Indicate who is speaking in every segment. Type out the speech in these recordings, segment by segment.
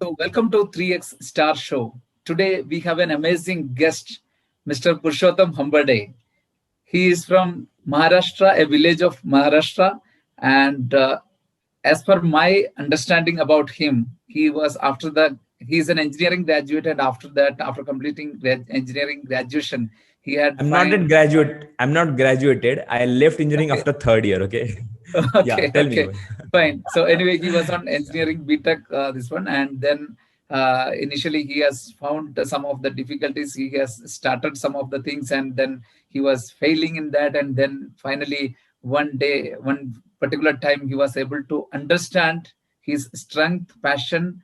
Speaker 1: So welcome to 3X Star Show. Today we have an amazing guest, Mr. Purushottam Hambarde. He is from Maharashtra, a village of Maharashtra. And as per my understanding about him, he's an engineering graduate. And after that, after completing engineering graduation, he had
Speaker 2: I'm not a
Speaker 1: find,
Speaker 2: graduate. I'm not graduated. I left engineering
Speaker 1: okay,
Speaker 2: after third year. Okay. Yeah.
Speaker 1: okay,
Speaker 2: Tell me.
Speaker 1: okay, fine. So anyway, he was on engineering BTech, this one, and then initially he has found some of the difficulties. He has started some of the things, and then he was failing in that, and then finally one day, one particular time, he was able to understand his strength, passion,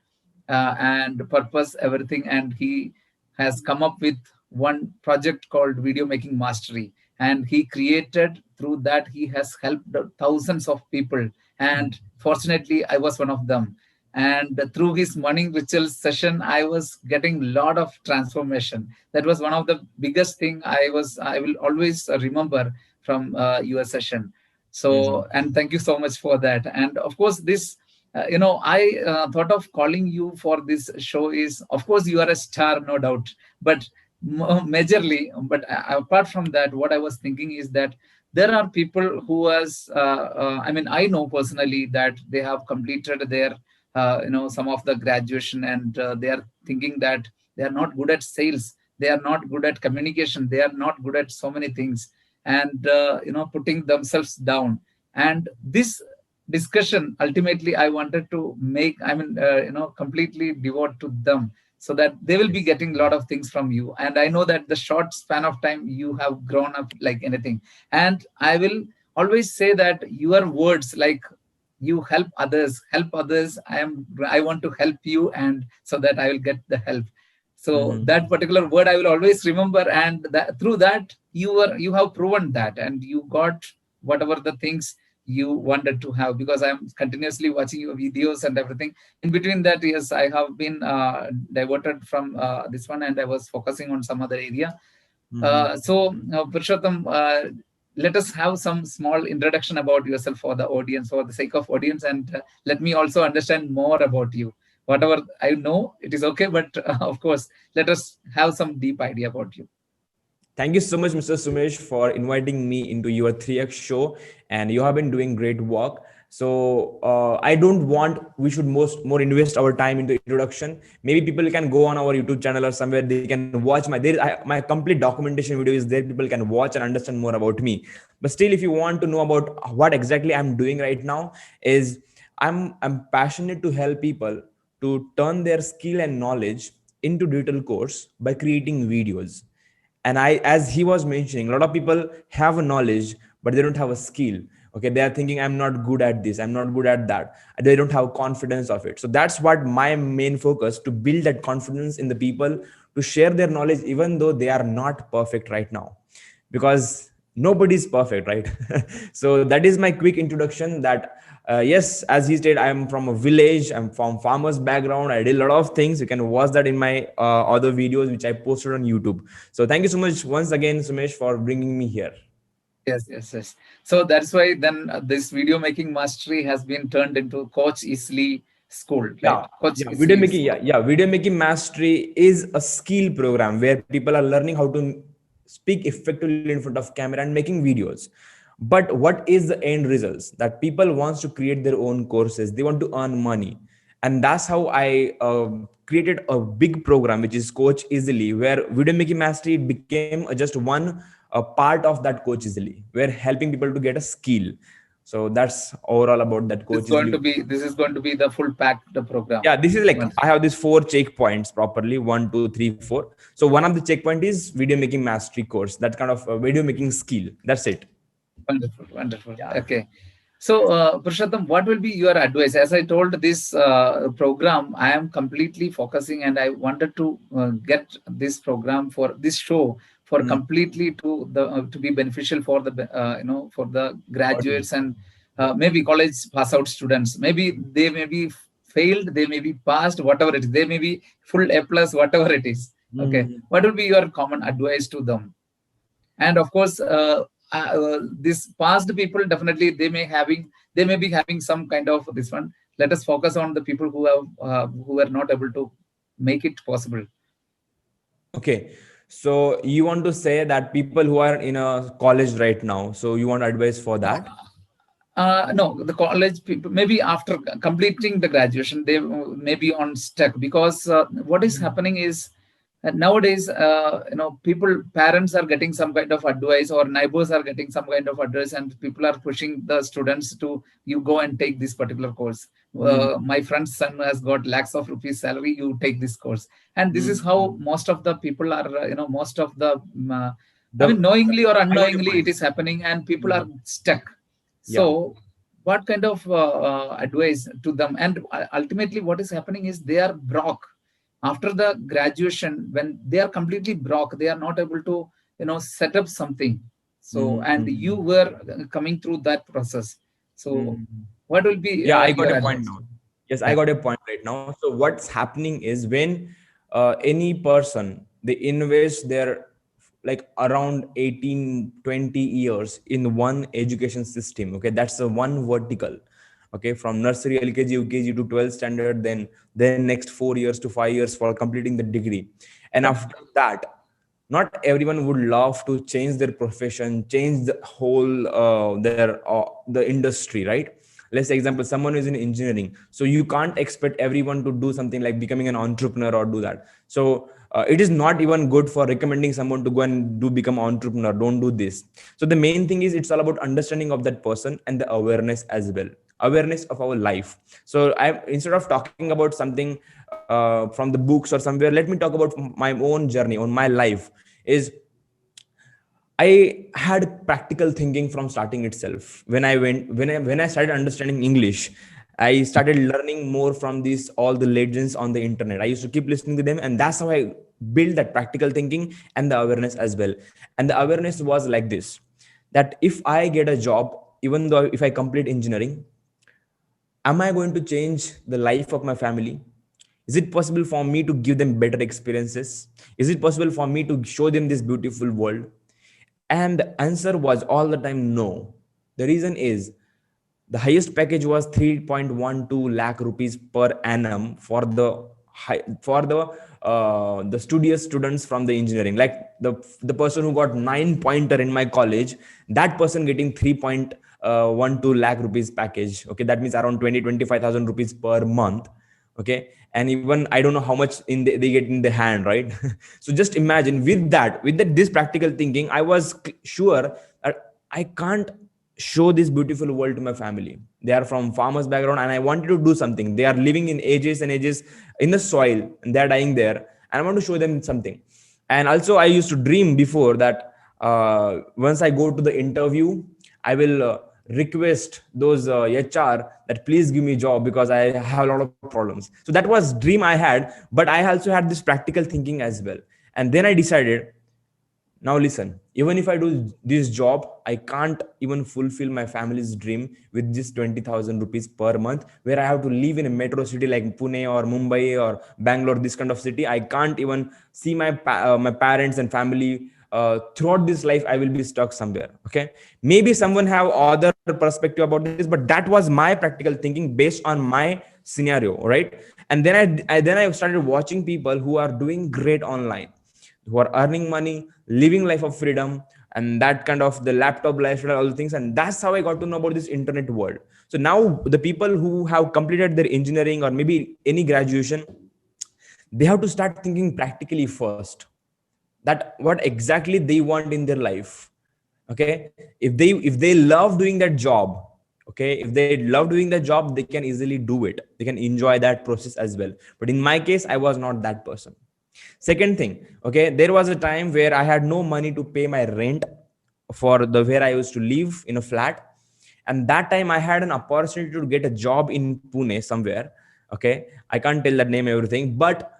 Speaker 1: and purpose, everything, and he has come up with one project called Video Making Mastery, and he created, through that he has helped thousands of people, and fortunately I was one of them. And through his morning rituals session, I was getting a lot of transformation. That was one of the biggest thing I will always remember from your session.
Speaker 2: Mhm.
Speaker 1: So, and thank you so much for that. And of course this, I thought of calling you for this show is, of course you are a star, no doubt, but majorly, but apart from that, what I was thinking is that there are people who has, I mean, I know personally that they have completed their, some of the graduation, and they are thinking that they are not good at sales, they are not good at communication, they are not good at so many things, and putting themselves down. And this discussion, ultimately I wanted to make, I mean, completely devote to them, so that they will be
Speaker 2: Yes.
Speaker 1: getting a lot of things from you. And I know that the short span of time you have grown up like anything. And I will always say that your words, like, you help others, I want to help you, and so that I will get the help. So
Speaker 2: Mhm.
Speaker 1: that particular word I will always remember, and that through that you have proven that, and you got whatever the things you wanted to have, because I'm continuously watching your videos and everything. In between that, yes, I have been diverted from this one, and I was focusing on some other area.
Speaker 2: Mhm.
Speaker 1: Purushottam, let us have some small introduction about yourself for the audience, for the sake of audience, and let me also understand more about you. Whatever I know, it is okay, but of course, let us have some deep idea about you.
Speaker 2: Thank you so much, Mr. Sumesh, for inviting me into your 3X show, and you have been doing great work. So I don't want we should more invest our time into introduction. Maybe people can go on our YouTube channel or somewhere they can watch my complete documentation video is there. People can watch and understand more about me. But still, if you want to know about what exactly I'm doing right now, is I'm passionate to help people to turn their skill and knowledge into digital course by creating videos. And I, as he was mentioning, a lot of people have a knowledge but they don't have a skill. Okay, they are thinking I'm not good at this, I'm not good at that, they don't have confidence of it. So that's what my main focus, to build that confidence in the people, to share their knowledge even though they are not perfect right now, because nobody's perfect, right? So that is my quick introduction. That yes, as he said, I'm from a village, I'm from farmers background, I did a lot of things. You can watch that in my other videos which I posted on YouTube. So thank you so much once again, Sumesh, for bringing me here.
Speaker 1: Yes, yes, yes. So that's why then this video making mastery has been turned into Coach Easily School, right?
Speaker 2: Yeah,
Speaker 1: Coach
Speaker 2: yeah, video
Speaker 1: Easily
Speaker 2: making.
Speaker 1: School.
Speaker 2: Yeah, yeah, video making mastery is a skill program where people are learning how to speak effectively in front of camera and making videos. But what is the end results? That people wants to create their own courses. They want to earn money, and that's how I created a big program which is Coach Easily, where video making mastery became just one part of that Coach Easily, where helping people to get a skill. So that's overall about that
Speaker 1: This is
Speaker 2: Coach
Speaker 1: going to
Speaker 2: Easily.
Speaker 1: be this is going to be the full packed program.
Speaker 2: Yeah, this is like I
Speaker 1: Wonderful.
Speaker 2: have these four checkpoints properly: 1, 2, 3, 4. So one of the checkpoint is video making mastery course. That kind of video making skill. That's it.
Speaker 1: Wonderful, wonderful.
Speaker 2: Yeah.
Speaker 1: Okay. So, Purushottam, what will be your advice? As I told this program, I am completely focusing, and I wanted to get this program for this show for
Speaker 2: Mm.
Speaker 1: completely to be beneficial for the for the graduates,
Speaker 2: Audience.
Speaker 1: and maybe college pass out students. Maybe they may be failed, they may be passed, whatever it is. They may be full A plus, whatever it is. Okay,
Speaker 2: Mm.
Speaker 1: what will be your common advice to them? And of course this past people, definitely they may be having some kind of this one, let us focus on the people who have who are not able to make it possible.
Speaker 2: Okay. So you want to say that people who are in a college right now, so you want advice for
Speaker 1: No,
Speaker 2: that?
Speaker 1: no, the college people, maybe after completing the graduation, they may be on stuck because what is happening is nowadays, people, parents are getting some kind of advice, or neighbors are getting some kind of advice, and people are pushing the students to, you go and take this particular course.
Speaker 2: Mhm.
Speaker 1: My friend's son has got lakhs of rupees salary. You take this course, and this is how
Speaker 2: Mhm.
Speaker 1: most of the people are. Most of the, I
Speaker 2: The
Speaker 1: mean, knowingly or
Speaker 2: I got your
Speaker 1: unknowingly, it
Speaker 2: point.
Speaker 1: is happening, and people are
Speaker 2: Mhm.
Speaker 1: stuck.
Speaker 2: Yeah.
Speaker 1: So, what kind of advice to them? And ultimately, what is happening is they are broke after the graduation. When they are completely broke, they are not able to, set up something. So, and you
Speaker 2: Mhm.
Speaker 1: were coming through that process. So,
Speaker 2: Mhm.
Speaker 1: what will be
Speaker 2: Yeah, I got
Speaker 1: your
Speaker 2: a point
Speaker 1: advice?
Speaker 2: now. Yes, I
Speaker 1: Yeah.
Speaker 2: got a point right now. So what's happening is when any person, they invest their like around 18 20 years in one education system. Okay, that's the one vertical. Okay, from nursery, LKG, UKG to 12th standard, then next 4 years to 5 years for completing the degree. And
Speaker 1: Yeah.
Speaker 2: after that, not everyone would love to change their profession, change the whole the industry, right? Let's say example, someone is in engineering, so you can't expect everyone to do something like becoming an entrepreneur or do that. So it is not even good for recommending someone to go and do become entrepreneur. Don't do this. So the main thing is it's all about understanding of that person and the awareness as well, awareness of our life. So I, instead of talking about something from the books or somewhere, let me talk about my own journey on my life. Is I had practical thinking from starting itself. When I started understanding English, I started learning more from these all the legends on the internet. I used to keep listening to them, and that's how I built that practical thinking and the awareness as well. And the awareness was like this: that if I get a job, even though if I complete engineering, am I going to change the life of my family? Is it possible for me to give them better experiences? Is it possible for me to show them this beautiful world? And the answer was all the time no. The reason is the highest package was 3.12 lakh rupees per annum for the studious students from the engineering. Like the person who got 9 pointer in my college, that person getting 3.12 lakh rupees package. Okay, that means around 20 25,000 rupees per month. Okay, and even I don't know how much they get in the hand, right? So just imagine with that this practical thinking, I was sure that I can't show this beautiful world to my family. They are from farmers background, and I wanted to do something. They are living in ages and ages in the soil, and they are dying there, and I want to show them something. And also I used to dream before that once I go to the interview, I will request those HR that please give me a job because I have a lot of problems. So that was dream I had, but I also had this practical thinking as well. And then I decided, now listen, even if I do this job, I can't even fulfill my family's dream with just 20,000 rupees per month, where I have to live in a metro city like Pune or Mumbai or Bangalore, this kind of city. I can't even see my parents and family. Throughout this life, I will be stuck somewhere. Okay, maybe someone have other perspective about this, but that was my practical thinking based on my scenario, right? And then I started watching people who are doing great online, who are earning money, living life of freedom, and that kind of the laptop lifestyle, all the things. And that's how I got to know about this internet world. So now the people who have completed their engineering or maybe any graduation, they have to start thinking practically first, that what exactly they want in their life. Okay, if they love doing that job, okay, if they love doing that job, they can easily do it, they can enjoy that process as well. But in my case, I was not that person. Second thing, okay, there was a time where I had no money to pay my rent for the where I used to live in a flat. And that time I had an opportunity to get a job in Pune somewhere. Okay, I can't tell that name everything, but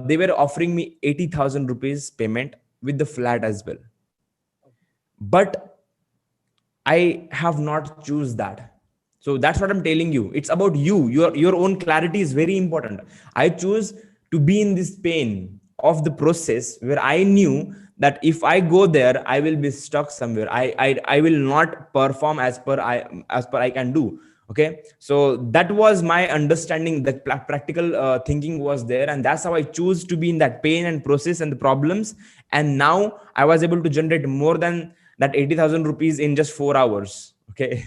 Speaker 2: they were offering me 80,000 rupees payment with the flat as well. But I have not choose that. So that's what I'm telling you. It's about you. Your own clarity is very important. I choose to be in this pain of the process where I knew that if I go there, I will be stuck somewhere. I will not perform as per I can do. Okay, so that was my understanding, that practical thinking was there, and that's how I choose to be in that pain and process and the problems. And now I was able to generate more than that 80,000 rupees in just 4 hours. Okay.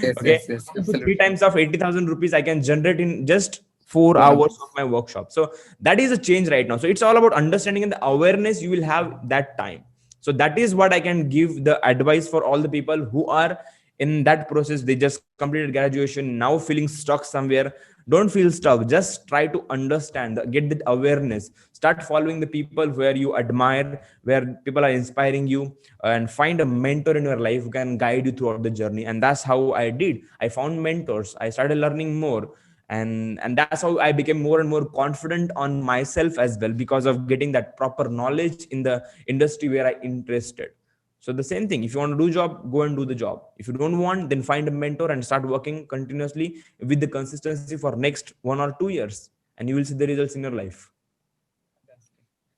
Speaker 1: Yes,
Speaker 2: Okay,
Speaker 1: yes, yes,
Speaker 2: 2 to 3
Speaker 1: absolutely.
Speaker 2: times of 80,000 rupees I can generate in just 4
Speaker 1: 4
Speaker 2: hours of
Speaker 1: hours.
Speaker 2: my workshop. So that is a change right now. So it's all about understanding and the awareness you will have that time. So that is what I can give the advice for all the people who are in that process. They just completed graduation, now feeling stuck somewhere. Don't feel stuck, just try to understand, get that awareness, start following the people where you admire, where people are inspiring you, and find a mentor in your life who can guide you throughout the journey. And that's how I did. I found mentors, I started learning more, and that's how I became more and more confident on myself as well, because of getting that proper knowledge in the industry where I interested. So the same thing, if you want to do job, go and do the job. If you don't want, then find a mentor and start working continuously with the consistency for next 1 or 2 years, and you will see the results in your life.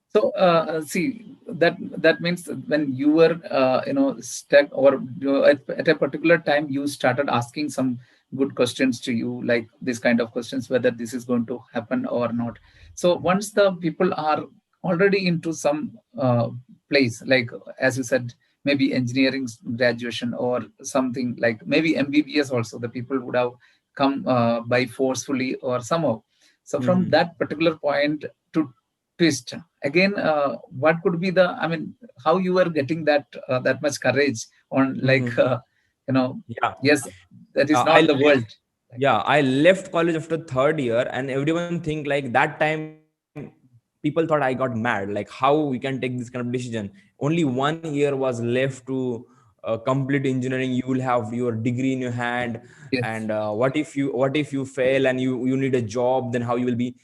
Speaker 1: So see, that means when you were stuck, or at a particular time you started asking some good questions to you, like this kind of questions, whether this is going to happen or not. So once the people are already into some place, like as you said, maybe engineering graduation or something, like maybe MBBS also, the people would have come by forcefully or somehow. So from
Speaker 2: Mhm.
Speaker 1: that particular point to twist again, what could be the, I mean, how you were getting that much courage on, like,
Speaker 2: Mhm.
Speaker 1: you know
Speaker 2: Yeah.
Speaker 1: yes, that is
Speaker 2: I
Speaker 1: not the
Speaker 2: left.
Speaker 1: world like
Speaker 2: Yeah,
Speaker 1: that.
Speaker 2: I left college after third year, and everyone think like that time people thought I got mad. Like how we can take this kind of decision? Only 1 year was left to complete engineering. You will have your degree in your hand,
Speaker 1: Yes,
Speaker 2: and what if you fail and you need a job? Then how you will be?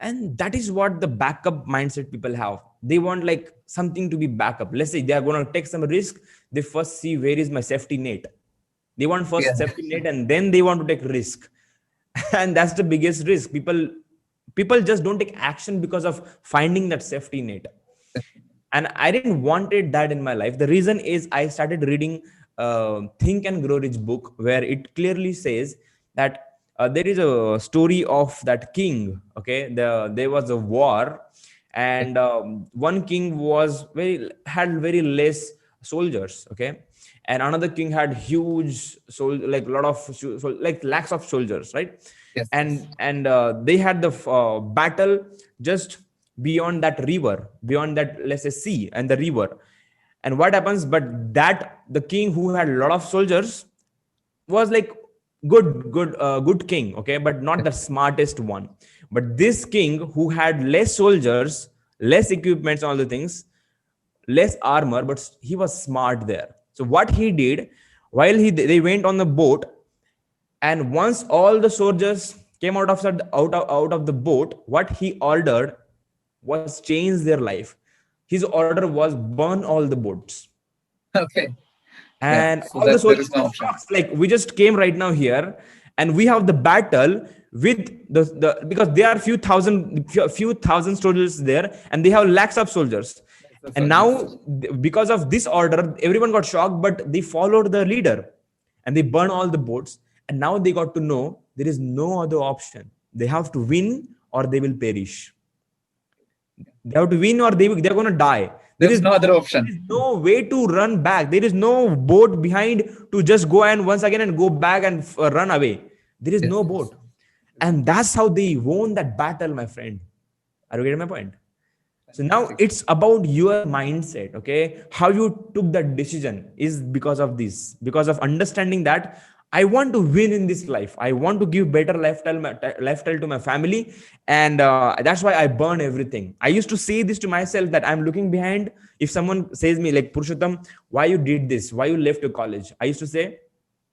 Speaker 2: And that is what the backup mindset people have. They want like something to be backup. Let's say they are going to take some risk. They first see where is my safety net. They want
Speaker 1: yeah.
Speaker 2: first safety net, and then they want to take risk. And that's the biggest risk. People just don't take action because of finding that safety net. And I didn't wanted that in my life. The reason is I started reading Think and Grow Rich book, where it clearly says that there is a story of that king. Okay, there was a war,
Speaker 1: Yes,
Speaker 2: and one king was very had very less soldiers. Okay, and another king had huge like lot of like lakhs of soldiers, right?
Speaker 1: yes, yes.
Speaker 2: And they had the battle just beyond that river, beyond that, let's say, sea and the river. And what happens, but that the king who had a lot of soldiers was like good king, okay, but not the smartest one. But this king who had less soldiers, less equipments, all the things, less armor, but he was smart there. So what he did, while they went on the boat, and once all the soldiers came out of the boat, what he ordered was change their life. His order was burn all the boats.
Speaker 1: Okay, yeah,
Speaker 2: And
Speaker 1: so
Speaker 2: all the
Speaker 1: that there
Speaker 2: soldiers
Speaker 1: is
Speaker 2: were
Speaker 1: no option.
Speaker 2: shocked. Like, we just came right now here, and we have the battle with because there are few thousand soldiers there, and they have lakhs of soldiers.
Speaker 1: That's the
Speaker 2: And
Speaker 1: soldiers.
Speaker 2: now, because of this order, everyone got shocked, but they followed the leader, and they burn all the boats. And now they got to know there is no other option. They have to win or they will perish. They have to win or they're going to die. There
Speaker 1: There's
Speaker 2: is
Speaker 1: no other
Speaker 2: there
Speaker 1: option.
Speaker 2: is no way to run back. There is no boat behind to just go and once again and go back and run away. There is
Speaker 1: Yes,
Speaker 2: no
Speaker 1: yes.
Speaker 2: boat. And that's how they won that battle, my friend. Are you getting my point? So now
Speaker 1: Fantastic.
Speaker 2: it's about your mindset, okay? How you took that decision is because of this, because of understanding that I want to win in this life. I want to give better lifestyle to my family, and that's why I burn everything. I used to say this to myself that I'm looking behind. If someone says me like, Purushottam, why you did this? Why you left your college? I used to say,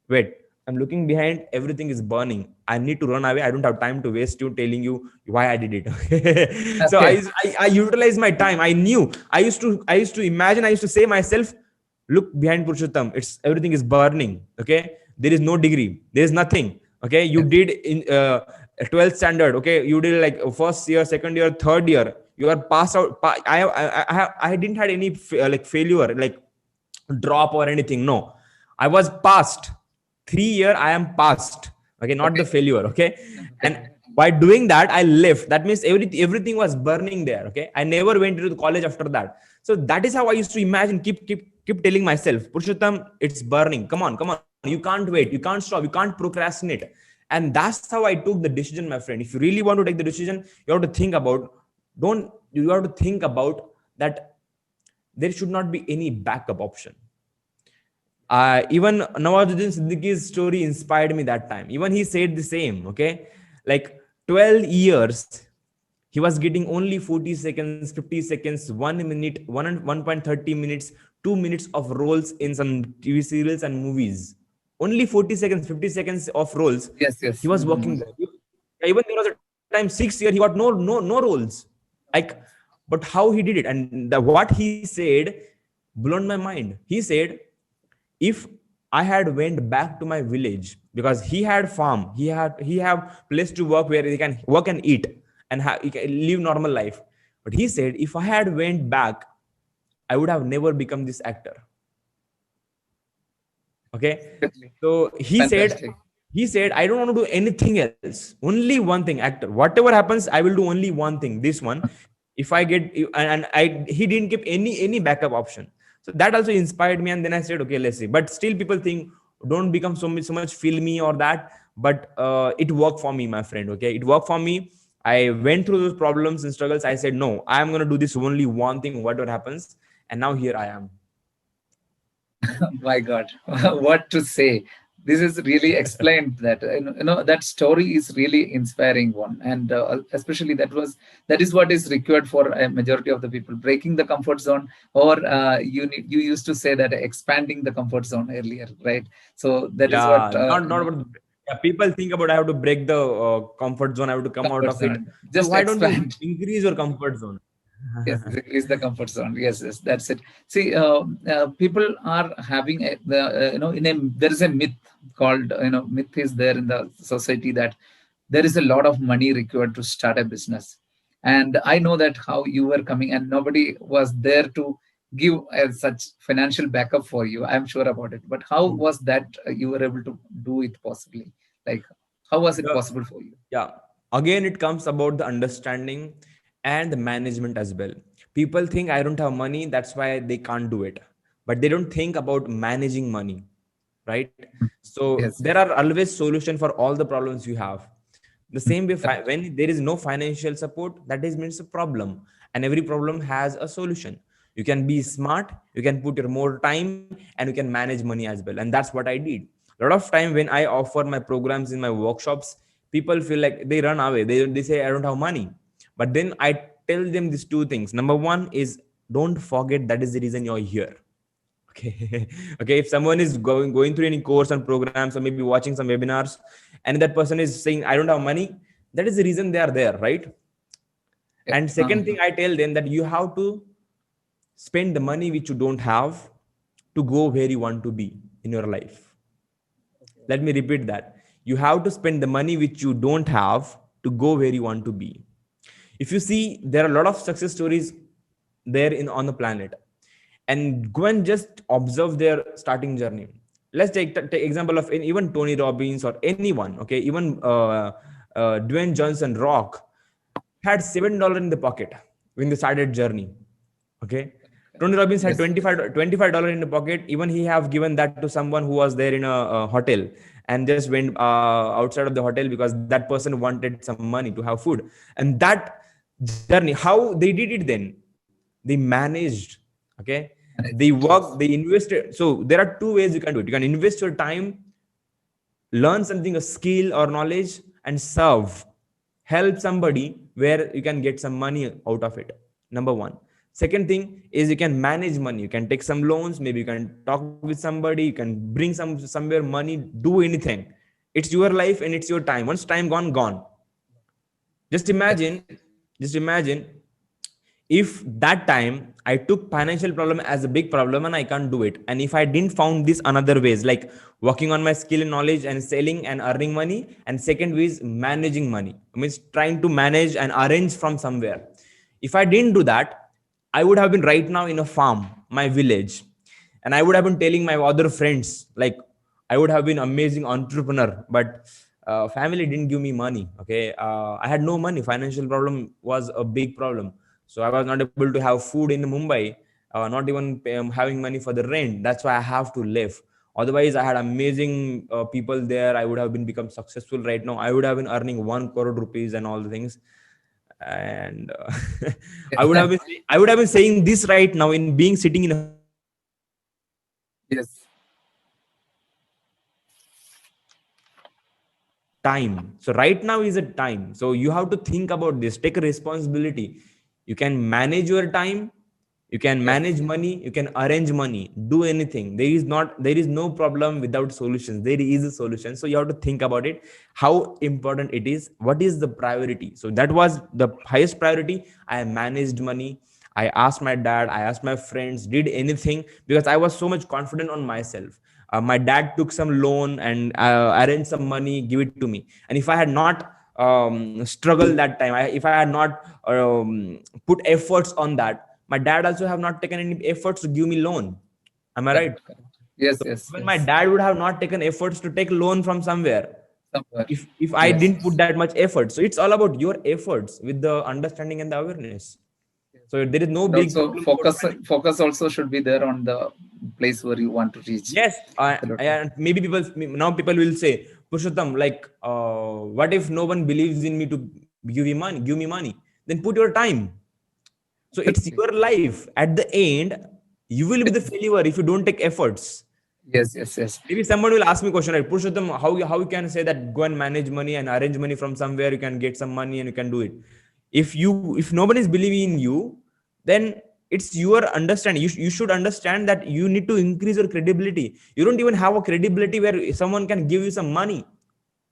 Speaker 2: wait, I'm looking behind, everything is burning, I need to run away, I don't have time to waste you telling you why I did it. So
Speaker 1: Okay.
Speaker 2: I utilize my time. I knew, I used to imagine, I used to say myself, look behind, Purushottam, it's everything is burning. Okay, there is no degree, there is nothing. Okay, you
Speaker 1: Yes,
Speaker 2: did in 12th standard. Okay, you did like first year, second year, third year, you are passed out. I didn't had any like failure, like drop or anything. No, I was passed. 3 year I am passed. Okay, not the
Speaker 1: Okay.
Speaker 2: failure. Okay, and
Speaker 1: Okay.
Speaker 2: by doing that I left. That means everything was burning there. Okay, I never went into the college after that. So that is how I used to imagine. Keep telling myself, Purushottam, it's burning. Come on, you can't wait, you can't stop, you can't procrastinate. And that's how I took the decision, my friend. If you really want to take the decision, you have to think about, don't you have to think about that there should not be any backup option. Even Nawazuddin Siddiqui's story inspired me that time. Even he said the same. Okay, like 12 years, he was getting only 40 seconds, 50 seconds, 1 minute, 1.30 minutes, 2 minutes of roles in some TV serials and movies. Only 40 seconds, 50 seconds of roles.
Speaker 1: Yes,
Speaker 2: He
Speaker 1: yes.
Speaker 2: was working there. Even there was a time 6 year he got no roles. Like, but how he did it and what he said blown my mind. He said, if I had went back to my village, because he had farm, he have place to work where he can work and eat and he can live normal life. But he said, if I had went back, I would have never become this actor. Okay,
Speaker 1: Definitely.
Speaker 2: so
Speaker 1: Fantastic.
Speaker 2: he said, I don't want to do anything else. Only one thing, actor. Whatever happens, I will do only one thing. This one, if I get, and I he didn't keep any backup option. So that also inspired me. And then I said, okay, let's see. But still, people think don't become so much filmy or that. But it worked for me, my friend. Okay, it worked for me. I went through those problems and struggles. I said, no, I am gonna do this only one thing, whatever happens. And now here I am.
Speaker 1: My God, what to say? This is really explained that that story is really inspiring one, and especially that is what is required for a majority of the people, breaking the comfort zone, or you used to say that expanding the comfort zone earlier, right? So that is what
Speaker 2: Yeah, not about, yeah, people think about I have to break the comfort zone, I have to come out
Speaker 1: comfort
Speaker 2: of it.
Speaker 1: zone.
Speaker 2: So
Speaker 1: Just
Speaker 2: why don't you
Speaker 1: expand.
Speaker 2: increase your comfort zone?
Speaker 1: Yes, is the comfort zone. Yes, yes, that's it. See, people are having there is a myth called myth is there in the society that there is a lot of money required to start a business, and I know that how you were coming and nobody was there to give such financial backup for you. I'm sure about it. But how was that you were able to do it possibly? Like, how was it
Speaker 2: The,
Speaker 1: possible for you?
Speaker 2: yeah, again it comes about the understanding and the management as well. People think I don't have money, that's why they can't do it, but they don't think about managing money, right? So
Speaker 1: Yes,
Speaker 2: there
Speaker 1: yes,
Speaker 2: are always solution for all the problems you have. The same way,
Speaker 1: correct.
Speaker 2: when there is no financial support, that is means a problem, and every problem has a solution. You can be smart, you can put your more time, and you can manage money as well. And that's what I did. A lot of time when I offer my programs in my workshops, people feel like they run away. They say I don't have money. But then I tell them these two things. Number one is, don't forget that is the reason you're here. Okay. Okay, if someone is going through any course and programs, or maybe watching some webinars, and that person is saying I don't have money, that is the reason they are there, right?
Speaker 1: Yeah.
Speaker 2: And second thing, I tell them that you have to spend the money which you don't have to go where you want to be in your life. Let me repeat that. You have to spend the money which you don't have to go where you want to be. If you see, there are a lot of success stories there in on the planet, and go and just observe their starting journey. Let's take example of even Tony Robbins or anyone. Okay, even Dwayne Johnson, Rock, had $7 in the pocket when they started journey. Okay, Tony Robbins had
Speaker 1: Yes.
Speaker 2: $25 in the pocket. Even he have given that to someone who was there in a hotel, and just went outside of the hotel because that person wanted some money to have food. And that journey, how they did it then? They managed. Okay, they
Speaker 1: Manage it.
Speaker 2: worked,
Speaker 1: Yes.
Speaker 2: they invested. So there are two ways you can do it. You can invest your time, learn something, a skill or knowledge, and serve, help somebody where you can get some money out of it. Number one. Second thing is, you can manage money. You can take some loans, maybe you can talk with somebody, you can bring somewhere money, do anything. It's your life and it's your time. Once time gone. just imagine
Speaker 1: Definitely.
Speaker 2: just imagine if that time I took financial problem as a big problem and I can't do it, and if I didn't found this another ways, like working on my skill and knowledge and selling and earning money, and second way is managing money, means trying to manage and arrange from somewhere. If I didn't do that, I would have been right now in a farm, my village, and I would have been telling my other friends like, I would have been amazing entrepreneur, but family didn't give me money. Okay, I had no money. Financial problem was a big problem, so I was not able to have food in Mumbai. Not even having money for the rent. That's why I have to live. Otherwise, I had amazing people there. I would have been become successful right now. I would have been earning 1 crore rupees and all the things. And I would have been saying this right now in being sitting in a home with my family.
Speaker 1: Yes.
Speaker 2: Time. So right now is a time. So you have to think about this. Take a responsibility. You can manage your time. You can
Speaker 1: Yes.
Speaker 2: manage money. You can arrange money. Do anything. There is no problem without solutions. There is a solution. So you have to think about it. How important it is. What is the priority? So that was the highest priority. I managed money. I asked my dad. I asked my friends. Did anything because I was so much confident on myself. My dad took some loan and arranged some money, give it to me. And if I had not struggled that time, if I had not put efforts on that, my dad also have not taken any efforts to give me loan. Am I right?
Speaker 1: Correct. Correct. Yes.
Speaker 2: So
Speaker 1: Yes.
Speaker 2: even my
Speaker 1: Yes.
Speaker 2: dad would have not taken efforts to take loan from somewhere
Speaker 1: Somewhere.
Speaker 2: if I
Speaker 1: Yes.
Speaker 2: didn't put that much effort. So it's all about your efforts with the understanding and the awareness. So there is no
Speaker 1: And
Speaker 2: big
Speaker 1: also
Speaker 2: problem about
Speaker 1: focus.
Speaker 2: money.
Speaker 1: Focus also should be there on the place where you want to reach.
Speaker 2: Yes,
Speaker 1: Absolutely.
Speaker 2: and maybe people will say, Purushottam, like, what if no one believes in me to give you money? Give me money. Then put your time. So it's
Speaker 1: Absolutely.
Speaker 2: your life. At the end, you will be the failure if you don't take efforts.
Speaker 1: Yes. Yes. Yes.
Speaker 2: Maybe someone will ask me a question like, Purushottam, how you can say that go and manage money and arrange money from somewhere, you can get some money and you can do it. If nobody is believing in you, then it's your understanding. You should understand that you need to increase your credibility. You don't even have a credibility where someone can give you some money.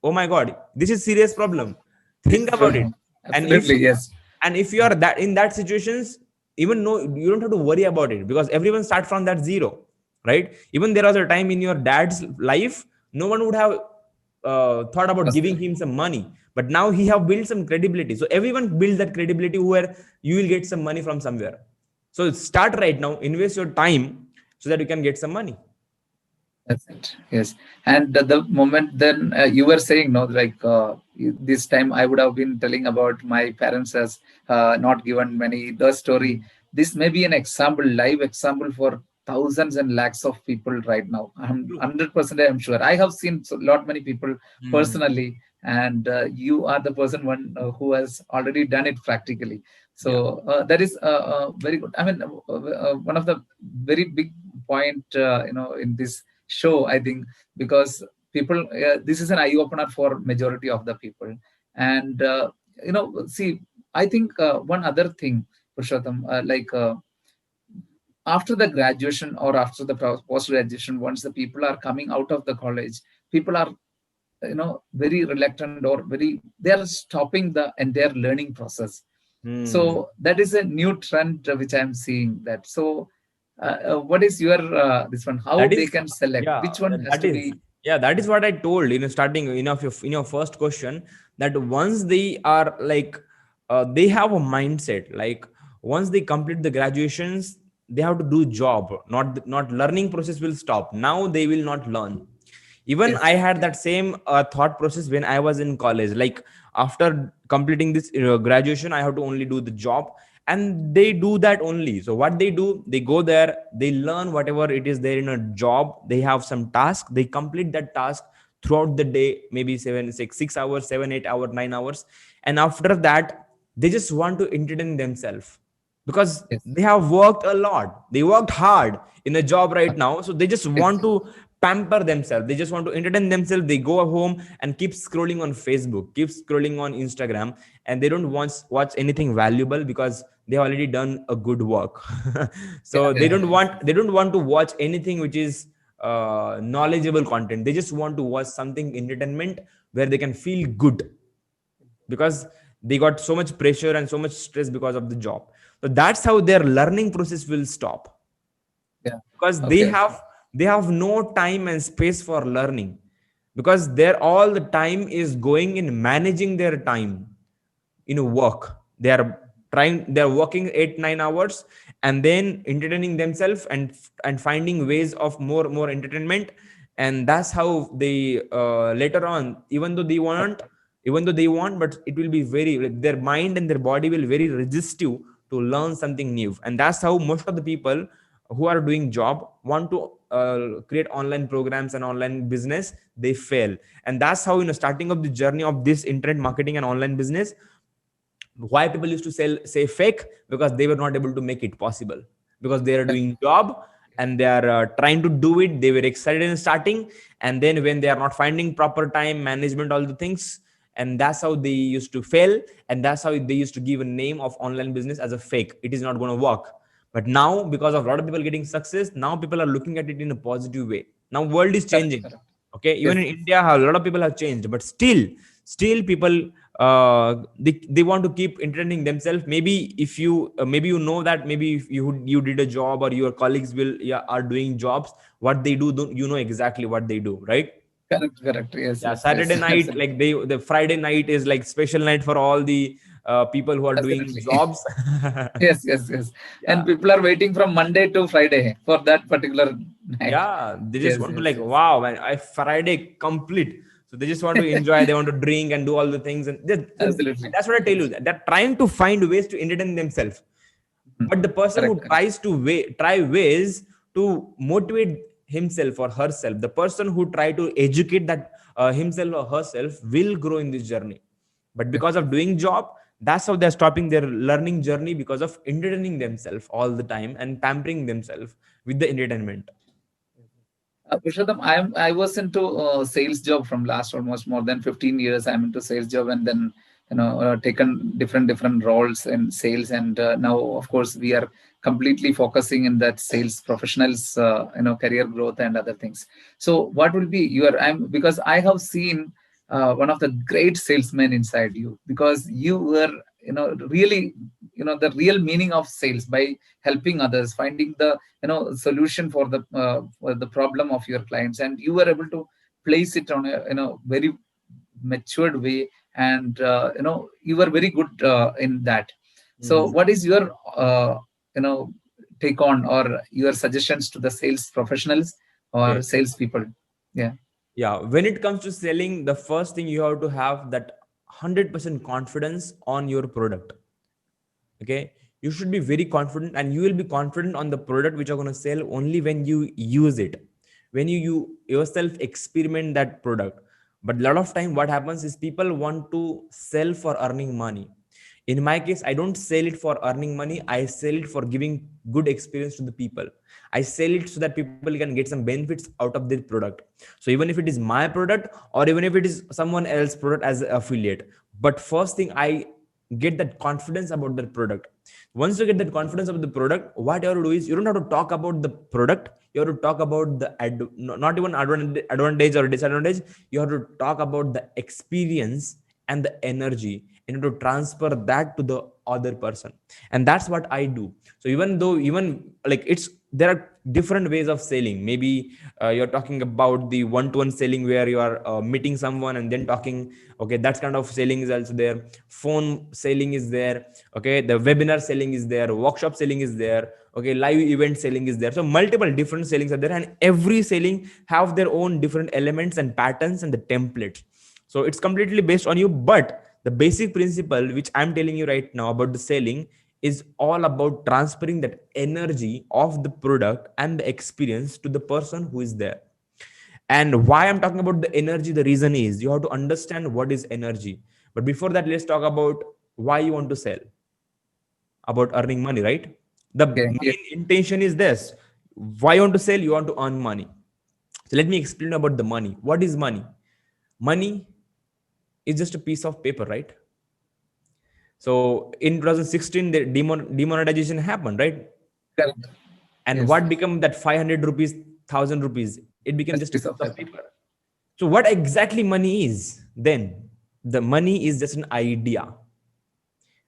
Speaker 2: Oh my God, this is serious problem.
Speaker 1: This
Speaker 2: Think
Speaker 1: is
Speaker 2: about it.
Speaker 1: problem.
Speaker 2: And if
Speaker 1: Absolutely. Yes.
Speaker 2: you are that in that situations, even no, you don't have to worry about it because everyone start from that zero, right? Even there was a time in your dad's life, no one would have thought about
Speaker 1: Trust.
Speaker 2: giving him some money, but now he have built some credibility. So everyone builds that credibility where you will get some money from somewhere. So start right now, invest your time so that you can get some money.
Speaker 1: That's it. Yes. And the moment then you were saying, no, like this time I would have been telling about my parents as not given many, the story. This may be an example, live example for thousands and lakhs of people right now. I'm
Speaker 2: True.
Speaker 1: 100% I'm sure. I have seen a lot many people
Speaker 2: Hmm.
Speaker 1: personally, and you are the person one who has already done it practically.
Speaker 2: Yeah.
Speaker 1: So that is very good. I mean, one of the very big point, in this show, I think, because people, this is an eye opener for majority of the people. And see, I think one other thing, Purushottam, after the graduation or after the post graduation, once the people are coming out of the college, people are very reluctant, or very, they are stopping the entire learning process.
Speaker 2: Hmm.
Speaker 1: So that is a new trend which I'm seeing. That so what is your this one, how
Speaker 2: That
Speaker 1: they
Speaker 2: is,
Speaker 1: can select
Speaker 2: yeah,
Speaker 1: which one has
Speaker 2: that
Speaker 1: to
Speaker 2: is,
Speaker 1: be?
Speaker 2: yeah, that is what I told in starting in your first question, that once they are like they have a mindset like once they complete the graduations, they have to do job, not learning process will stop. Now they will not learn. Even
Speaker 1: Yes.
Speaker 2: I had that same thought process when I was in college. Like after completing this graduation, I have to only do the job, and they do that only. So what they do, they go there, they learn whatever it is there in a job. They have some task, they complete that task throughout the day, maybe 6 hours, 7 8 hours, 9 hours. And after that, they just want to entertain themselves because
Speaker 1: Yes.
Speaker 2: they have worked a lot, they worked hard in a job right now, so they just want
Speaker 1: Yes.
Speaker 2: to pamper themselves, they just want to entertain themselves. They go home and keep scrolling on Facebook, keep scrolling on Instagram, and they don't want watch anything valuable because they already done a good work.
Speaker 1: Yeah.
Speaker 2: So
Speaker 1: Yeah.
Speaker 2: they don't want to watch anything which is knowledgeable content. They just want to watch something entertainment where they can feel good because they got so much pressure and so much stress because of the job. So that's how their learning process will stop
Speaker 1: Yeah.
Speaker 2: because
Speaker 1: Okay.
Speaker 2: they have no time and space for learning because their all the time is going in managing their time in work. They are they're working 8 9 hours and then entertaining themselves and finding ways of more entertainment and that's how they later on, even though they want, but it will be very, like, their mind and their body will very resistive to learn something new. And that's how most of the people who are doing job want to create online programs and online business, they fail. And that's how, starting of the journey of this internet marketing and online business, why people used to say fake, because they were not able to make it possible, because they are doing job and they are trying to do it, they were excited in starting, and then when they are not finding proper time management, all the things, and that's how they used to fail. And that's how they used to give a name of online business as a fake, it is not going to work. But now, because of a lot of people getting success, now people are looking at it in a positive way. Now world is
Speaker 1: Correct,
Speaker 2: changing.
Speaker 1: correct.
Speaker 2: Okay, even
Speaker 1: Yes,
Speaker 2: in India, a lot of people have changed, but still people they want to keep entertaining themselves. Maybe if you maybe you know that, maybe if you did a job, or your colleagues will, yeah, are doing jobs, what they do, don't you know exactly what they do, right?
Speaker 1: correct, correct. Yes,
Speaker 2: Yeah,
Speaker 1: yes, yes.
Speaker 2: Saturday night,
Speaker 1: Absolutely.
Speaker 2: like the Friday night is like special night for all the people who are doing
Speaker 1: Absolutely.
Speaker 2: jobs.
Speaker 1: Yes, yes, yes.
Speaker 2: Yeah,
Speaker 1: And people are waiting from Monday to Friday for that particular night.
Speaker 2: yeah, they just
Speaker 1: Yes,
Speaker 2: want to,
Speaker 1: yes,
Speaker 2: like,
Speaker 1: yes.
Speaker 2: wow, man, I Friday complete. So they just want to enjoy, they want to drink and do all the things, and
Speaker 1: Absolutely.
Speaker 2: that's what I tell you. They're trying to find ways to entertain themselves.
Speaker 1: Mhm.
Speaker 2: But the person
Speaker 1: Correct,
Speaker 2: who
Speaker 1: correct.
Speaker 2: tries to try ways to motivate himself or herself, the person who try to educate that himself or herself, will grow in this journey. But
Speaker 1: Yes,
Speaker 2: because of
Speaker 1: yes.
Speaker 2: doing job, that's how they're stopping their learning journey, because of entertaining themselves all the time and pampering themselves with the entertainment.
Speaker 1: Purushottam, I was into sales job from last almost more than 15 years. I'm into sales job, and then taken different roles in sales, and now of course we are completely focusing in that sales professionals career growth and other things. So what will be your, I'm because I have seen one of the great salesmen inside you, because you were really the real meaning of sales by helping others, finding the solution for the problem of your clients, and you were able to place it on a very matured way, and you were very good in that. So
Speaker 2: Mhm.
Speaker 1: what is your you know take on, or your suggestions to the sales professionals or
Speaker 2: Okay.
Speaker 1: sales people? Yeah.
Speaker 2: Yeah, when it comes to selling, the first thing you have to have that 100% confidence on your product. Okay, you should be very confident, and you will be confident on the product which you're going to sell only when you use it, when you yourself experiment that product. But a lot of time what happens is people want to sell for earning money. In my case, I don't sell it for earning money, I sell it for giving good experience to the people. I sell it so that people can get some benefits out of their product. So even if it is my product, or even if it is someone else's product as an affiliate, but first thing, I get that confidence about the product. Once you get that confidence about the product, what you have to do is, you don't have to talk about the product, you have to talk about the not even advantage or disadvantage, you have to talk about the experience and the energy, and to transfer that to the other person. And that's what I do. So even though, even like, it's there are different ways of selling. Maybe you're talking about the one-to-one selling, where you are meeting someone and then talking. Okay, that's kind of selling is also there. Phone selling is there. Okay, the webinar selling is there, workshop selling is there. Okay, live event selling is there. So multiple different sellings are there, and every selling have their own different elements and patterns and the templates. So it's completely based on you. But the basic principle which I'm telling you right now about the selling is all about transferring that energy of the product and the experience to the person who is there. And why I'm talking about the energy, the reason is, you have to understand what is energy. But before that, let's talk about why you want to sell. About earning money, right? The
Speaker 1: Okay. Yeah.
Speaker 2: main intention is this: why you want to sell? You want to earn money. So let me explain about the money. What is money? Money is just a piece of paper, right? So in 2016, the demonetization happened, right?
Speaker 1: Correct.
Speaker 2: And
Speaker 1: Yes.
Speaker 2: what became that 500 rupees, 1000 rupees? It became
Speaker 1: That's
Speaker 2: just a
Speaker 1: piece
Speaker 2: piece
Speaker 1: of
Speaker 2: of
Speaker 1: paper.
Speaker 2: paper. So what exactly money is then? The money is just an idea.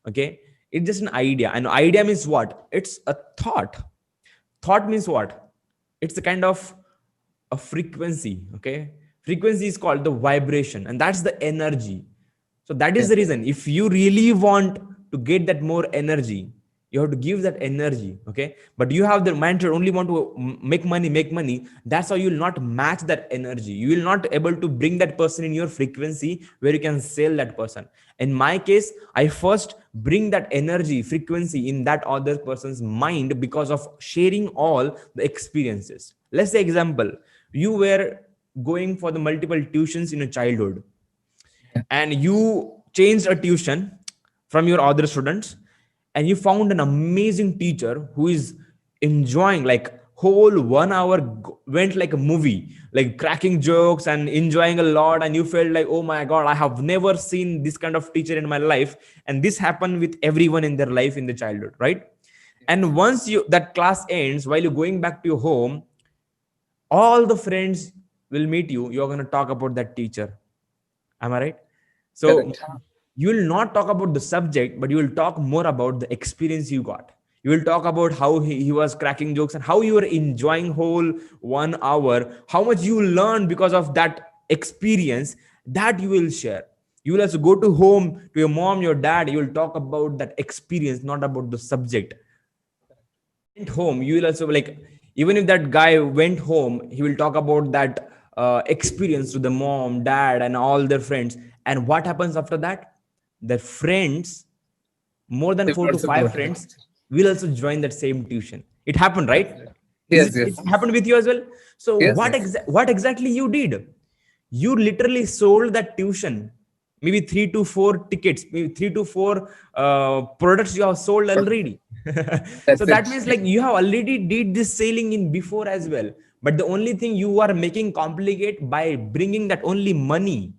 Speaker 2: Okay, it's just an idea. And idea means what? It's a thought. Thought means what? It's a kind of a frequency. Okay, frequency is called the vibration, and that's the energy. So that is
Speaker 1: Okay.
Speaker 2: the reason, if you really want to get that more energy, You have to give that energy. Okay, but you have the mindset only want to make money. That's how you will not match that energy. You will not able to bring that person in your frequency where you can sell that person. In my case, I first bring that energy frequency in that other person's mind because of sharing all the experiences. Let's say example, you were going for the multiple tuitions in a childhood, and you changed a tuition from your other students, and you found an amazing teacher who is enjoying, like whole 1 hour went like a movie, like cracking jokes and enjoying a lot, and you felt like, oh my god, I have never seen this kind of teacher in my life. And this happened with everyone in their life in the childhood, right? And once you that class ends, while you're going back to your home, all the friends will meet you, you're going to talk about that teacher. Am I right? So
Speaker 1: Correct.
Speaker 2: you will not talk about the subject, but you will talk more about the experience you got. You will talk about how he was cracking jokes and how you were enjoying whole 1 hour, how much you learned because of that experience. That you will share. You will also go to home to your mom, your dad. You will talk about that experience, not about the subject. Went home, you will also like, even if that guy went home, he will talk about that experience to the mom, dad, and all their friends. And what happens after that? The friends, more than
Speaker 1: They
Speaker 2: four to
Speaker 1: also go
Speaker 2: five
Speaker 1: ahead.
Speaker 2: friends, will also join that same tuition. It happened, right? Is
Speaker 1: Yes,
Speaker 2: it, it
Speaker 1: yes,
Speaker 2: happened with you as well? So
Speaker 1: yes, yes.
Speaker 2: what exactly you did? You literally sold that tuition, maybe 3 to 4 tickets, maybe 3 to 4 products you have sold already. So
Speaker 1: That's
Speaker 2: that
Speaker 1: it.
Speaker 2: means like you have already did this selling in before as well, but the only thing you are making complicate by bringing that only money.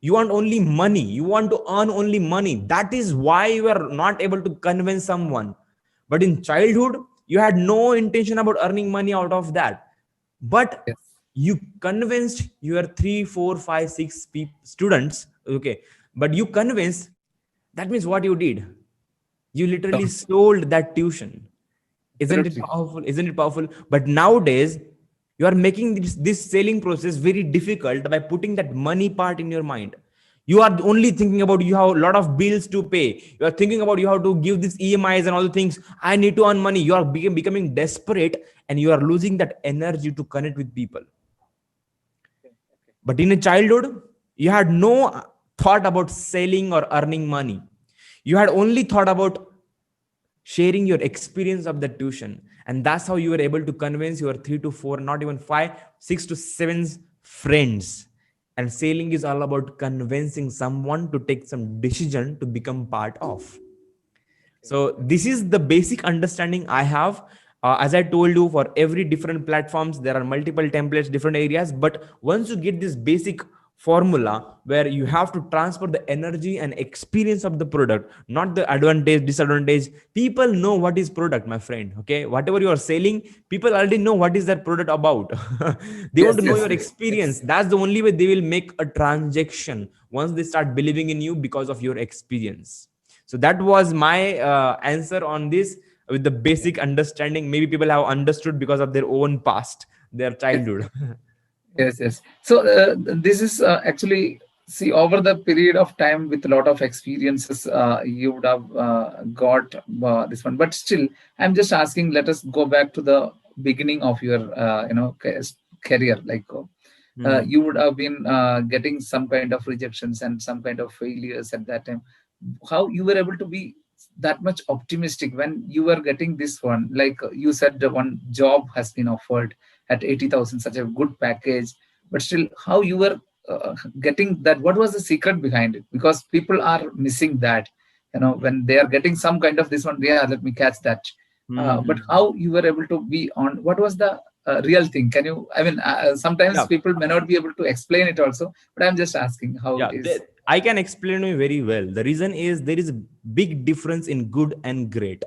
Speaker 2: You want only money, you want to earn only money. That is why you are not able to convince someone. But in childhood, you had no intention about earning money out of that, but
Speaker 1: Yes,
Speaker 2: you convinced your 3, 4, 5, 6 students. Okay, but you convinced. That means what you did, you literally sold that tuition. Isn't it
Speaker 1: absolutely.
Speaker 2: powerful? Isn't it powerful? But nowadays, you are making this selling process very difficult by putting that money part in your mind. You are only thinking about you have a lot of bills to pay. You are thinking about you have to give these EMIs and all the things. I need to earn money. You are becoming desperate, and you are losing that energy to connect with people. But in a childhood, you had no thought about selling or earning money. You had only thought about sharing your experience of the tuition. And that's how you were able to convince your 3 to 4, not even 5, 6 to 7 friends. And selling is all about convincing someone to take some decision to become part of. So this is the basic understanding I have. As I told you, for every different platforms, there are multiple templates, different areas. But once you get this basic formula where you have to transfer the energy and experience of the product, not the advantage, disadvantage. People know what is product, my friend. Okay, whatever you are selling, people already know what is that product about. They want
Speaker 1: Yes,
Speaker 2: to know
Speaker 1: yes,
Speaker 2: your
Speaker 1: yes.
Speaker 2: experience. That's the only way they will make a transaction once they start believing in you because of your experience. So that was my answer on this, with the basic understanding. Maybe people have understood because of their own past, their
Speaker 1: Yes.
Speaker 2: childhood.
Speaker 1: Yes, yes. So this is actually, see, over the period of time with a lot of experiences, you would have got this one. But still, I'm just asking. Let us go back to the beginning of your, career. Like
Speaker 2: Hmm.
Speaker 1: you would have been getting some kind of rejections and some kind of failures at that time. How you were able to be that much optimistic when you were getting this one? Like you said, the one job has been offered at 80,000, such a good package, but still, how you were getting that? What was the secret behind it? Because people are missing that, when they are getting some kind of this one, yeah, let me catch that. But
Speaker 2: Hmm.
Speaker 1: how you were able to be on? What was the real thing? Can you? I mean, sometimes
Speaker 2: Yeah,
Speaker 1: people may not be able to explain it also, but I'm just asking how it
Speaker 2: yeah.
Speaker 1: is.
Speaker 2: I can explain you very well. The reason is there is a big difference in good and great.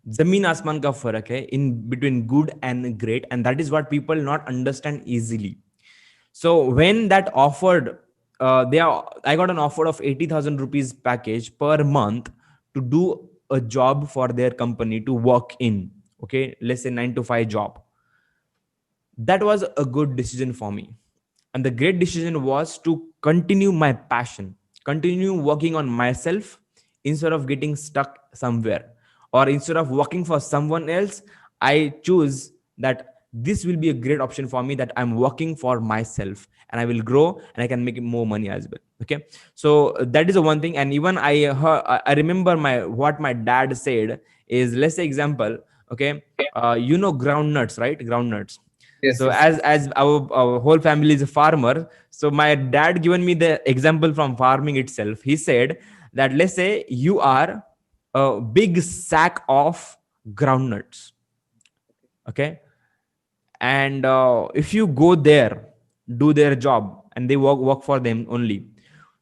Speaker 2: जमीन आसमान का फर्क है in between good and great, and that is what people not understand easily. So when that offered, I got an offer of 80,000 rupees package per month to do a job for their company to work in. Okay, let's say 9 to 5 job. That was a good decision for me, and the great decision was to continue my passion, continue working on myself instead of getting stuck somewhere. or instead of working for someone else, I choose that this will be a great option for me, that I'm working for myself and I will grow and I can make more money as well. Okay, so that is the one thing. And even I remember my what my dad said is, let's say example, okay, you know groundnuts, right? Groundnuts.
Speaker 1: Yes,
Speaker 2: So
Speaker 1: yes,
Speaker 2: as our whole family is a farmer, so my dad given me the example from farming itself. He said that, let's say you are a big sack of groundnuts, okay, and if you go there, do their job, and they work for them only,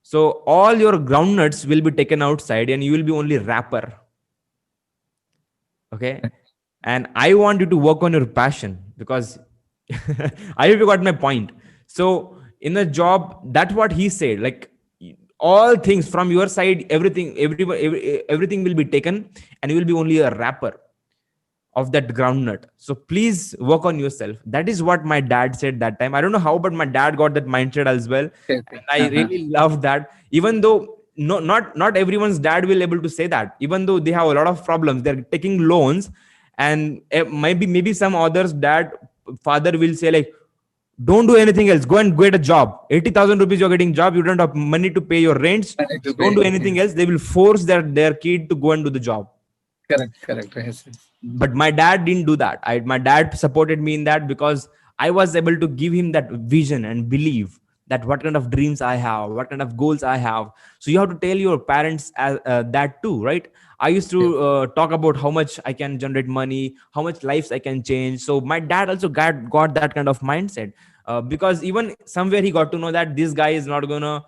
Speaker 2: so all your groundnuts will be taken outside and you will be only wrapper. Okay, and I want you to work on your passion, because I hope you got my point. So in a job, that's what he said, like all things from your side, everything will be taken and you will be only a wrapper of that groundnut. So please work on yourself. That is what my dad said that time. I don't know how, but my dad got that mindset as well,
Speaker 1: okay,
Speaker 2: and
Speaker 1: okay.
Speaker 2: I really love that. Even though not everyone's dad will able to say that. Even though they have a lot of problems, they're taking loans, and maybe some others dad father will say like, don't do anything else, go and get a job, 80,000 rupees you're getting job, you don't have money to pay your rents,
Speaker 1: I need to
Speaker 2: don't do
Speaker 1: pay.
Speaker 2: anything
Speaker 1: Yes.
Speaker 2: else. They will force their kid to go and do the job.
Speaker 1: Correct, correct. Yes, yes.
Speaker 2: But my dad didn't do that. My dad supported me in that, because I was able to give him that vision and believe that what kind of dreams I have, what kind of goals I have. So you have to tell your parents that too, right? I used to
Speaker 1: Yes,
Speaker 2: talk about how much I can generate money, how much lives I can change. So my dad also got that kind of mindset, because even somewhere he got to know that this guy is not gonna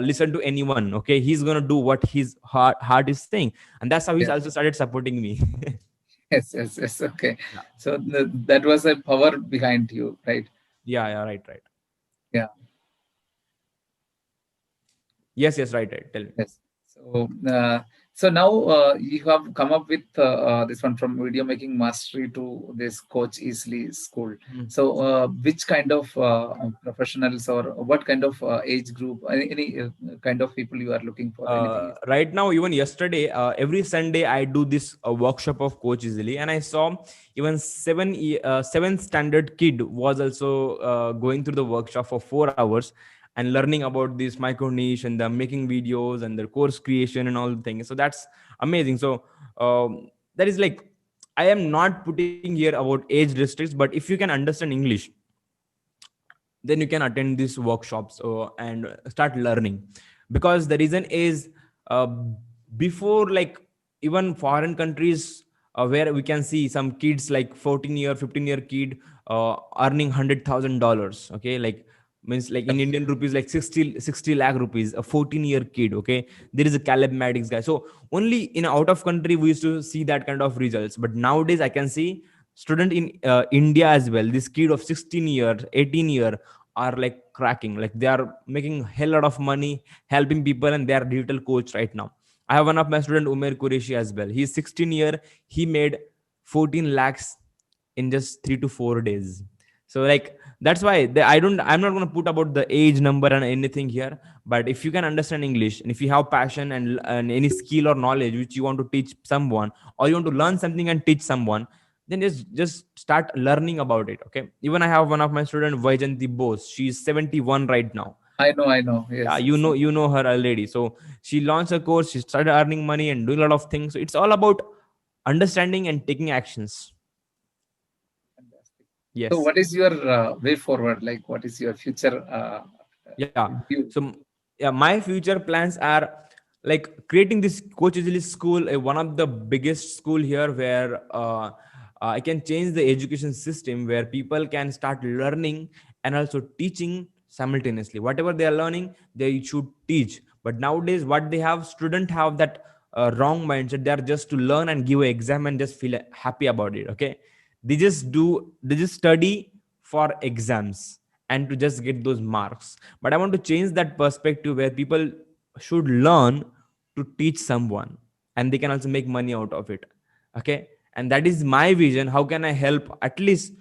Speaker 2: listen to anyone. Okay, he's gonna do what his heart is saying, and that's how he's
Speaker 1: yes,
Speaker 2: also started supporting me.
Speaker 1: yes, yes, yes. Okay.
Speaker 2: Yeah.
Speaker 1: So that was a power behind you, right?
Speaker 2: Yeah, right, right.
Speaker 1: Yeah.
Speaker 2: Yes, right, right. Tell me.
Speaker 1: Yes. So now you have come up with this one from video making mastery to this Coach Easily school.
Speaker 2: Mhm.
Speaker 1: So which kind of professionals or what kind of age group, any kind of people you are looking for? Anything?
Speaker 2: Right now, even yesterday, every Sunday I do this workshop of Coach Easily, and I saw even seventh standard kid was also going through the workshop for 4 hours and learning about this micro niche and the making videos and the course creation and all the things. So that's amazing. So that is like, I am not putting here about age restricts, but if you can understand English, then you can attend these workshops and start learning. Because the reason is, uh, before, like, even foreign countries, where we can see some kids like 14-year 15-year kid earning $100,000. Okay, like, means like in Indian rupees, like 60 lakh rupees, a 14-year kid. Okay, there is a Caleb Maddox guy. So only in out of country we used to see that kind of results, but nowadays I can see student in India as well. This kid of 16 years 18-year are like cracking, like they are making a hell lot of money, helping people, and they are digital coach right now. I have one of my student, Umer Qureshi, as well. He's 16-year, he made 14 lakhs in just 3 to 4 days. So like, that's why I'm not going to put about the age number and anything here. But if you can understand English, and if you have passion and any skill or knowledge which you want to teach someone, or you want to learn something and teach someone, then just start learning about it. Okay, even I have one of my student, Vaijanti Bose. She's 71 right now.
Speaker 1: I know, I know.
Speaker 2: Yeah,
Speaker 1: Yes,
Speaker 2: you
Speaker 1: yes.
Speaker 2: know, you know her already. So she launched a course, she started earning money and doing a lot of things. So it's all about understanding and taking actions.
Speaker 1: Fantastic. So,
Speaker 2: Yes.
Speaker 1: what is your way forward? Like, what is your future
Speaker 2: Yeah.
Speaker 1: view?
Speaker 2: So yeah, my future plans are like creating this Coach Easily school, one of the biggest school here, where I can change the education system, where people can start learning and also teaching simultaneously. Whatever they are learning, they should teach. But nowadays, what they have, student have that wrong mindset. They are just to learn and give an exam and just feel happy about it. Okay, they just study for exams and to just get those marks. But I want to change that perspective, where people should learn to teach someone, and they can also make money out of it. Okay, and that is my vision. How can I help at least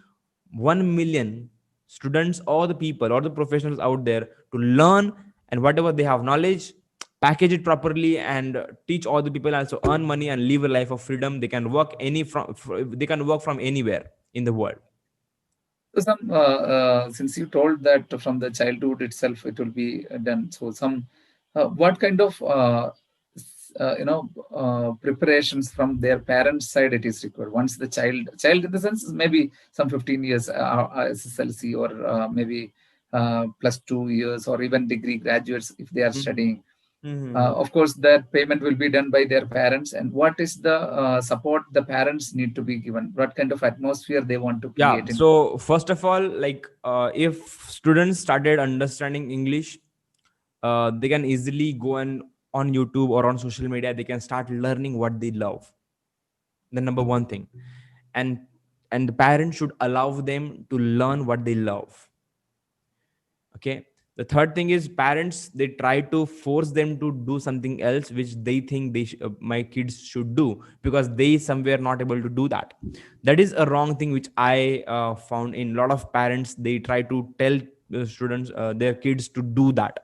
Speaker 2: 1 million students, or the people or the professionals out there, to learn, and whatever they have knowledge, package it properly, and teach all the people also earn money and live a life of freedom. They can work they can work from anywhere in the world.
Speaker 1: So some, since you told that from the childhood itself it will be done. So some, what kind of preparations from their parents' side it is required. Once the child in the sense is maybe some 15 years SSLC, or maybe +2 years, or even degree graduates if they are studying.
Speaker 2: Mm-hmm.
Speaker 1: Of course, that payment will be done by their parents. And what is the support the parents need to be given? What kind of atmosphere they want to
Speaker 2: Yeah,
Speaker 1: create in?
Speaker 2: so first of all, like if students started understanding English, they can easily go and on YouTube or on social media, they can start learning what they love. The number one thing. And and the parents should allow them to learn what they love. Okay. The third thing is, parents, they try to force them to do something else which they think my kids should do, because they somewhere not able to do that. That is a wrong thing which I found in a lot of parents. They try to tell the students, their kids, to do that.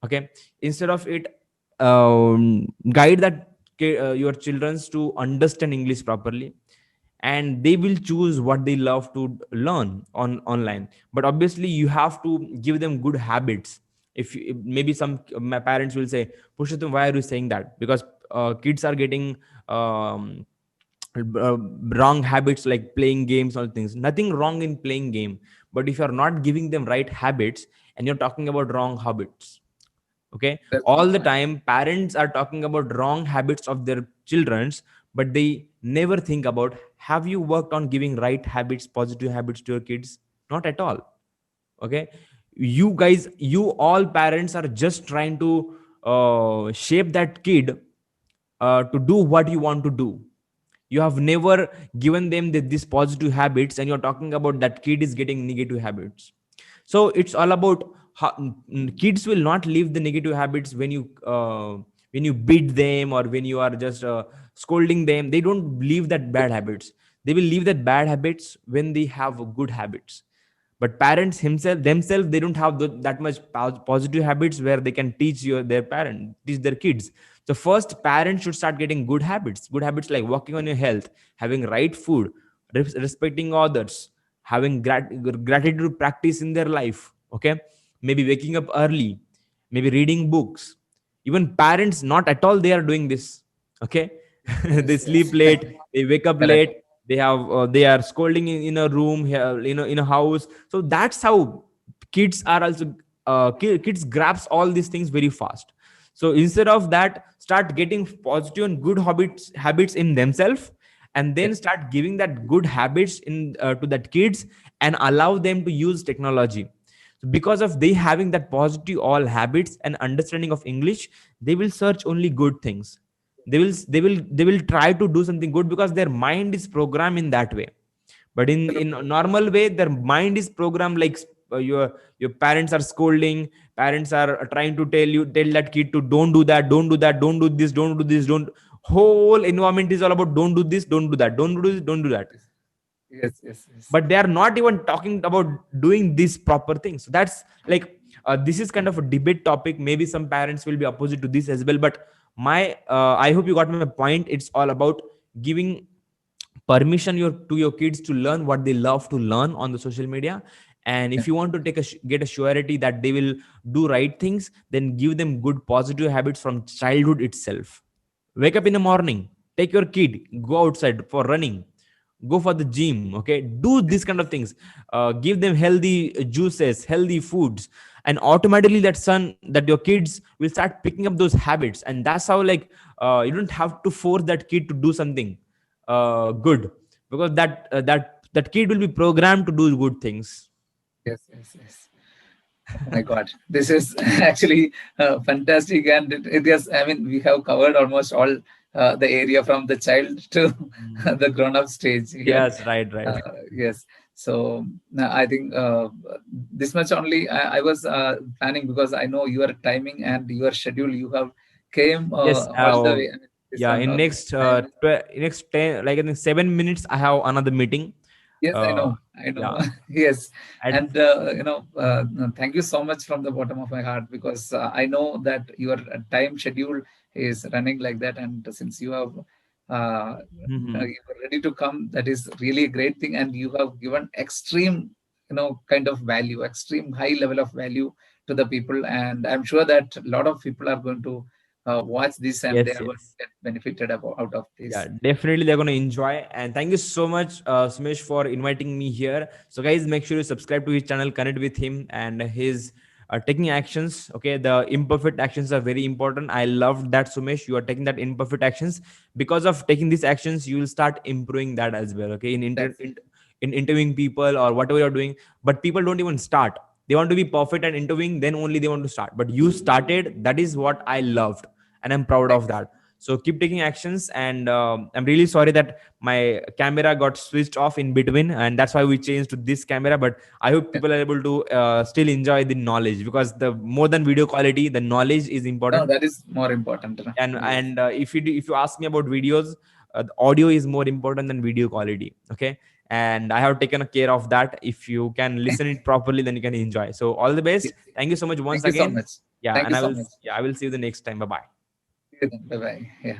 Speaker 2: Okay. Instead of it, guide your childrens to understand English properly, and they will choose what they love to learn on online. But obviously you have to give them good habits. Maybe some my parents will say, Purushottam, why are you saying that? Because kids are getting um, uh, wrong habits, like playing games or things. Nothing wrong in playing game, but if you're not giving them right habits, and you're talking about wrong habits. Okay.
Speaker 1: That's
Speaker 2: All
Speaker 1: the
Speaker 2: the
Speaker 1: point.
Speaker 2: time parents are talking about wrong habits of their children's, but they never think about, have you worked on giving right habits, positive habits to your kids? Not at all. Okay. You guys, you all parents are just trying to shape that kid to do what you want to do. You have never given them these positive habits, and you're talking about that kid is getting negative habits. So it's all about how, kids will not leave the negative habits when you beat them, or when you are just scolding them. They don't leave that bad habits. They will leave that bad habits when they have good habits. But parents himself themselves, they don't have that much positive habits where they can teach their kids. So first, parents should start getting good habits like working on your health, having right food, respecting others, having gratitude practice in their life. Okay. Maybe waking up early, maybe reading books. Even parents, not at all they are doing this. Okay. They
Speaker 1: Yes,
Speaker 2: sleep
Speaker 1: yes.
Speaker 2: late, they wake up
Speaker 1: Correct.
Speaker 2: late, they are scolding in a room here, in a house. So that's how kids are also kids grasp all these things very fast. So instead of that, start getting positive and good habits in themselves, and then
Speaker 1: Yes.
Speaker 2: start giving that good habits in to that kids, and allow them to use technology. So because of they having that positive all habits and understanding of English, they will search only good things. They will try to do something good, because their mind is programmed in that way. But in a normal way, their mind is programmed like your parents are scolding, parents are trying to tell that kid to don't do that, don't do that, don't do this, don't do this, don't. Whole environment is all about don't do this, don't do that, don't do this, don't do that.
Speaker 1: Yes, yes, yes.
Speaker 2: But they are not even talking about doing these proper things. So that's like, this is kind of a debate topic. Maybe some parents will be opposite to this as well, but my I hope you got my point. It's all about giving permission to your kids to learn what they love to learn on the social media. And
Speaker 1: Yeah.
Speaker 2: if you want to get a surety that they will do right things, then give them good positive habits from childhood itself. Wake up in the morning, take your kid, go outside for running, go for the gym. Okay, do this kind of things. Give them healthy juices, healthy foods, and automatically that your kids will start picking up those habits. And that's how, like, you don't have to force that kid to do something good, because that kid will be programmed to do good things.
Speaker 1: Yes, yes, yes. Oh my God, this is actually fantastic, and it is. I mean, we have covered almost all the area from the child to
Speaker 2: Mm.
Speaker 1: the grown-up stage here.
Speaker 2: Yes, right, right.
Speaker 1: Yes. So I think this much only I was planning, because I know your timing and your schedule. You have came
Speaker 2: Yes.
Speaker 1: all the way. This
Speaker 2: Yeah.
Speaker 1: one
Speaker 2: In next
Speaker 1: time.
Speaker 2: 10, like in 7 minutes, I have another meeting.
Speaker 1: Yes, I
Speaker 2: uh,
Speaker 1: know. I know.
Speaker 2: yeah.
Speaker 1: Yes.
Speaker 2: At
Speaker 1: And, thank you so much from the bottom of my heart, because I know that your time schedule is running like that. And since you have,
Speaker 2: Mhm.
Speaker 1: you are ready to come, that is really a great thing. And you have given extreme, kind of value, extreme high level of value to the people. And I'm sure that a lot of people are going to watch this, and they
Speaker 2: Yes,
Speaker 1: are going
Speaker 2: yes.
Speaker 1: to get benefited out of
Speaker 2: Yeah,
Speaker 1: this.
Speaker 2: definitely they're going to enjoy. And thank you so much, Sumesh, for inviting me here. So, guys, make sure you subscribe to his channel, connect with him and his taking actions. Okay, the imperfect actions are very important. I loved that, Sumesh. You are taking that imperfect actions. Because of taking these actions, you will start improving that as well. Okay,
Speaker 1: That's it.
Speaker 2: in interviewing people or whatever you're doing. But people don't even start. They want to be perfect and interviewing, then only they want to start. But you started. That is what I loved, and I'm proud of
Speaker 1: Thanks.
Speaker 2: that. So keep taking actions. And I'm really sorry that my camera got switched off in between, and that's why we changed to this camera. But I hope
Speaker 1: Yeah.
Speaker 2: people are able to still enjoy the knowledge, because the more than video quality, the knowledge is
Speaker 1: No,
Speaker 2: important.
Speaker 1: that is more important. Yes.
Speaker 2: And if you ask me about videos, the audio is more important than video quality. Okay, and I have taken care of that. If you can listen it properly, then you can enjoy. So all the best.
Speaker 1: Yes.
Speaker 2: Thank you so much once
Speaker 1: Thank you so
Speaker 2: again.
Speaker 1: much.
Speaker 2: Yeah,
Speaker 1: Thank
Speaker 2: and
Speaker 1: you so much.
Speaker 2: I will see you the next time. Bye bye.
Speaker 1: See you then. Bye bye. Yeah.